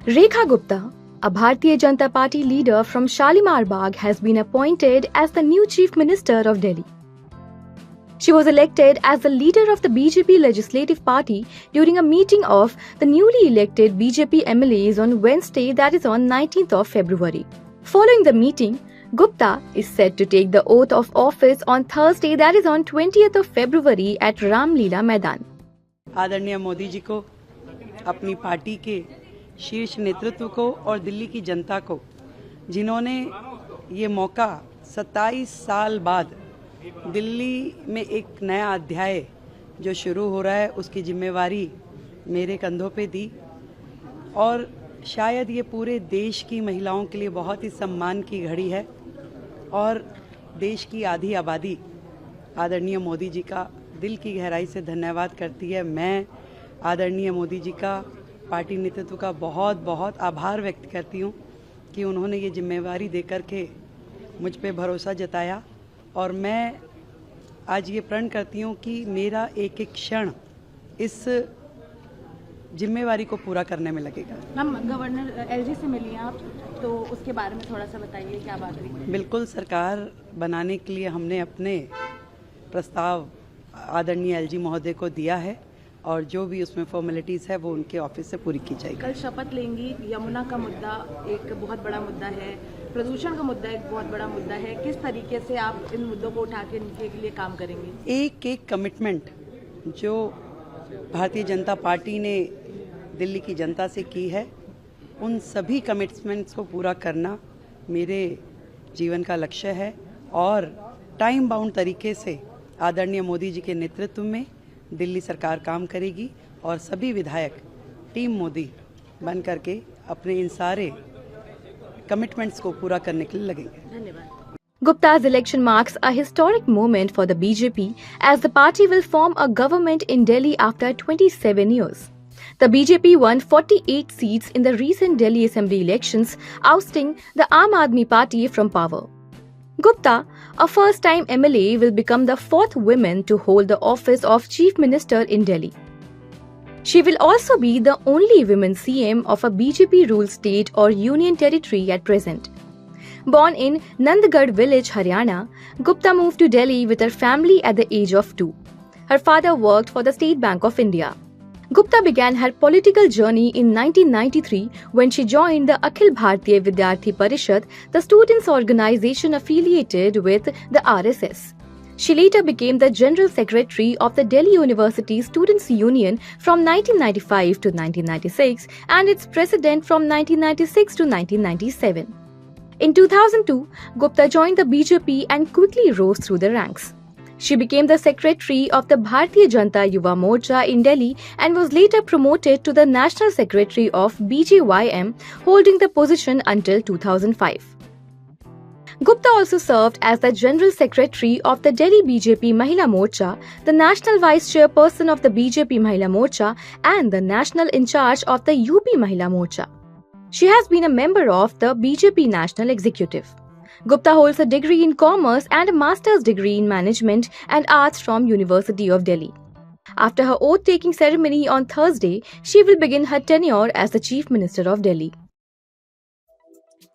Rekha Gupta, a Bharatiya Janata Party leader from Shalimar Bagh, has been appointed as the new Chief Minister of Delhi. She was elected as the leader of the BJP Legislative Party during a meeting of the newly elected BJP MLAs on Wednesday, that is on 19th of February. Following the meeting, Gupta is set to take the oath of office on Thursday, that is on 20th of February at Ramleela Maidan. आदरणीय मोदी जी को, अपनी party के शीर्ष नेतृत्व को और दिल्ली की जनता को, जिन्होंने ये मौका 27 साल बाद दिल्ली में एक नया अध्याय जो शुरू हो रहा है उसकी जिम्मेवारी मेरे कंधों पे दी, और शायद ये पूरे देश की महिलाओं के लिए बहुत ही सम्मान की घड़ी है। और देश की आधी आबादी आदरणीय मोदी जी का दिल की गहराई से धन्यवाद करती है। मैं आदरणीय मोदी जी का, पार्टी नेतृत्व का बहुत बहुत आभार व्यक्त करती हूँ कि उन्होंने ये जिम्मेवारी देकर के मुझ पे भरोसा जताया, और मैं आज ये प्रण करती हूँ कि मेरा एक एक क्षण इस जिम्मेवारी को पूरा करने में लगेगा। हम गवर्नर एलजी से मिली आप, तो उसके बारे में थोड़ा सा बताइए, क्या बात हुई? बिल्कुल, सरकार बनाने के लिए हमने अपने प्रस्ताव आदरणीय एलजी महोदय को दिया है, और जो भी उसमें फॉर्मेलिटीज़ है वो उनके ऑफिस से पूरी की जाएगी। कल शपथ लेंगी। यमुना का मुद्दा एक बहुत बड़ा मुद्दा है, प्रदूषण का मुद्दा एक बहुत बड़ा मुद्दा है। किस तरीके से आप इन मुद्दों को उठा के इनके लिए काम करेंगे? एक एक कमिटमेंट जो भारतीय जनता पार्टी ने दिल्ली की जनता से की है, उन सभी कमिटमेंट्स को पूरा करना मेरे जीवन का लक्ष्य है, और टाइम बाउंड तरीके से आदरणीय मोदी जी के नेतृत्व में दिल्ली सरकार काम करेगी, और सभी विधायक टीम मोदी बन करके अपने इन सारे कमिटमेंट्स को पूरा करने के लिए लगेंगे। धन्यवाद। Gupta's election marks a historic moment for the BJP as the party will form a government in Delhi after 27 years. The BJP won 48 seats in the recent Delhi Assembly elections, ousting the Aam Aadmi Party from power. Gupta, a first-time MLA, will become the fourth woman to hold the office of Chief Minister in Delhi. She will also be the only woman CM of a BJP-ruled state or union territory at present. Born in Nandgarh village, Haryana, Gupta moved to Delhi with her family at the age of 2. Her father worked for the State Bank of India. Gupta began her political journey in 1993 when she joined the Akhil Bharatiya Vidyarthi Parishad, the students' organization affiliated with the RSS. She later became the General Secretary of the Delhi University Students' Union from 1995 to 1996 and its president from 1996 to 1997. In 2002, Gupta joined the BJP and quickly rose through the ranks. She became the secretary of the Bharatiya Janata Yuva Morcha in Delhi and was later promoted to the National Secretary of BJYM, holding the position until 2005. Gupta also served as the General Secretary of the Delhi BJP Mahila Morcha, the National Vice Chairperson of the BJP Mahila Morcha, and the National In Charge of the UP Mahila Morcha. She has been a member of the BJP National Executive. Gupta holds a degree in Commerce and a Master's degree in Management and Arts from University of Delhi. After her oath-taking ceremony on Thursday, she will begin her tenure as the Chief Minister of Delhi.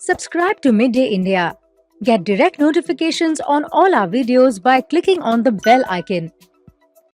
Subscribe to Midday India. Get direct notifications on all our videos by clicking on the bell icon.